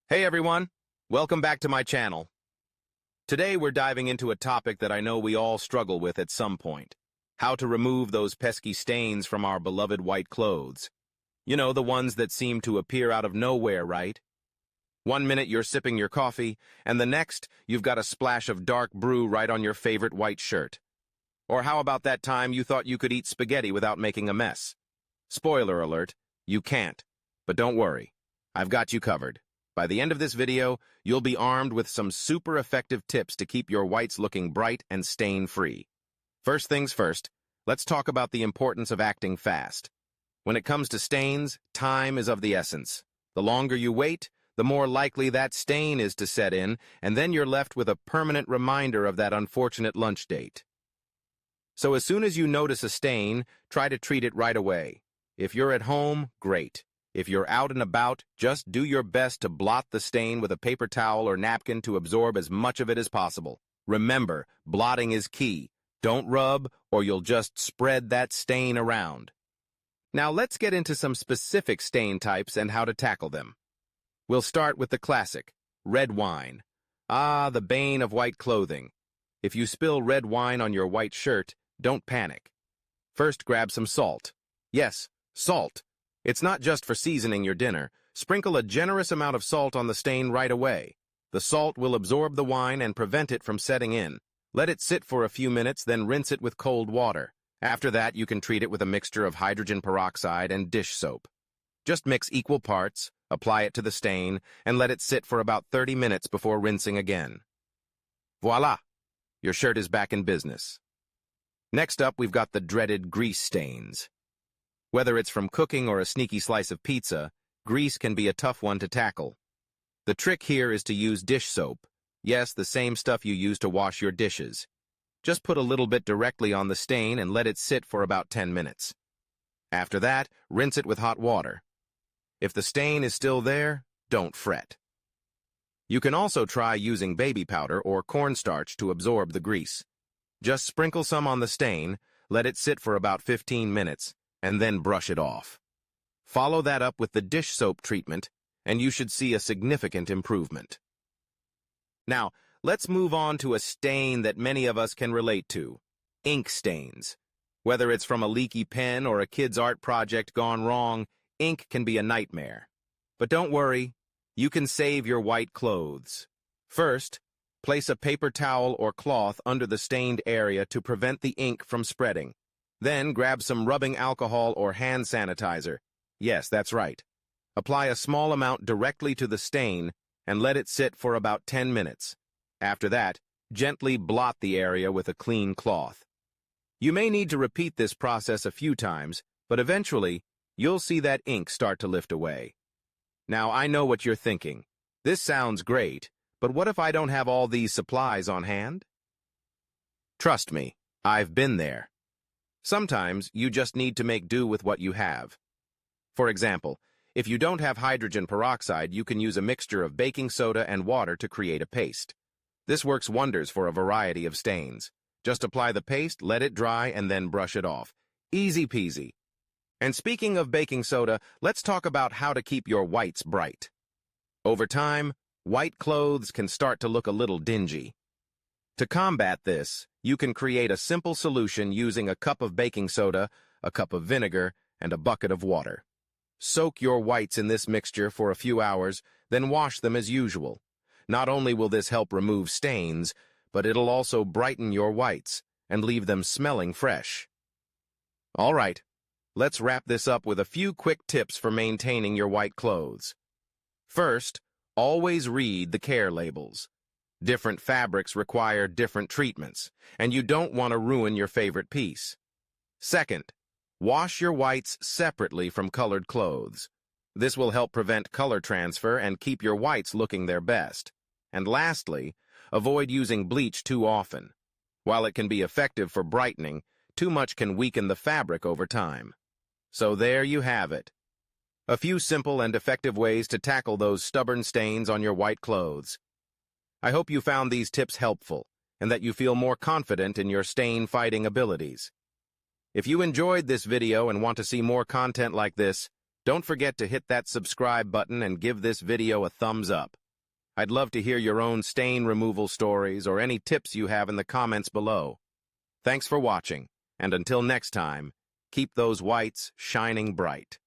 Hey everyone, welcome back to my channel. Today we're diving into a topic that I know we all struggle with at some point. How to remove those pesky stains from our beloved white clothes. You know, the ones that seem to appear out of nowhere, right? One minute you're sipping your coffee, and the next you've got a splash of dark brew right on your favorite white shirt. Or how about that time you thought you could eat spaghetti without making a mess? Spoiler alert, you can't. But don't worry, I've got you covered. By the end of this video, you'll be armed with some super effective tips to keep your whites looking bright and stain-free. First things first, let's talk about the importance of acting fast. When it comes to stains, time is of the essence. The longer you wait, the more likely that stain is to set in, and then you're left with a permanent reminder of that unfortunate lunch date. So as soon as you notice a stain, try to treat it right away. If you're at home, great. If you're out and about, just do your best to blot the stain with a paper towel or napkin to absorb as much of it as possible. Remember, blotting is key. Don't rub, or you'll just spread that stain around. Now let's get into some specific stain types and how to tackle them. We'll start with the classic, red wine. Ah, the bane of white clothing. If you spill red wine on your white shirt, don't panic. First, grab some salt. Yes, salt. It's not just for seasoning your dinner. Sprinkle a generous amount of salt on the stain right away. The salt will absorb the wine and prevent it from setting in. Let it sit for a few minutes, then rinse it with cold water. After that, you can treat it with a mixture of hydrogen peroxide and dish soap. Just mix equal parts, apply it to the stain, and let it sit for about 30 minutes before rinsing again. Voila! Your shirt is back in business. Next up, we've got the dreaded grease stains. Whether it's from cooking or a sneaky slice of pizza, grease can be a tough one to tackle. The trick here is to use dish soap. Yes, the same stuff you use to wash your dishes. Just put a little bit directly on the stain and let it sit for about 10 minutes. After that, rinse it with hot water. If the stain is still there, don't fret. You can also try using baby powder or cornstarch to absorb the grease. Just sprinkle some on the stain, let it sit for about 15 minutes, and then brush it off. Follow that up with the dish soap treatment, and you should see a significant improvement. Now, let's move on to a stain that many of us can relate to, ink stains. Whether it's from a leaky pen or a kid's art project gone wrong, ink can be a nightmare. But don't worry, you can save your white clothes. First, place a paper towel or cloth under the stained area to prevent the ink from spreading. Then grab some rubbing alcohol or hand sanitizer. Yes, that's right. Apply a small amount directly to the stain and let it sit for about 10 minutes. After that, gently blot the area with a clean cloth. You may need to repeat this process a few times, but eventually, you'll see that ink start to lift away. Now, I know what you're thinking. This sounds great, but what if I don't have all these supplies on hand? Trust me, I've been there. Sometimes you just need to make do with what you have. For example, if you don't have hydrogen peroxide, you can use a mixture of baking soda and water to create a paste. This works wonders for a variety of stains. Just apply the paste, let it dry, and then brush it off. Easy peasy. And speaking of baking soda, let's talk about how to keep your whites bright. Over time, white clothes can start to look a little dingy. To combat this, you can create a simple solution using a cup of baking soda, a cup of vinegar, and a bucket of water. Soak your whites in this mixture for a few hours, then wash them as usual. Not only will this help remove stains, but it'll also brighten your whites and leave them smelling fresh. All right, let's wrap this up with a few quick tips for maintaining your white clothes. First, always read the care labels. Different fabrics require different treatments, and you don't want to ruin your favorite piece. Second, wash your whites separately from colored clothes. This will help prevent color transfer and keep your whites looking their best. And lastly, avoid using bleach too often. While it can be effective for brightening, too much can weaken the fabric over time. So there you have it. A few simple and effective ways to tackle those stubborn stains on your white clothes. I hope you found these tips helpful, and that you feel more confident in your stain-fighting abilities. If you enjoyed this video and want to see more content like this, Don't forget to hit that subscribe button and give this video a thumbs up. I'd love to hear your own stain removal stories or any tips you have in the comments below. Thanks for watching, and until next time, keep those whites shining bright.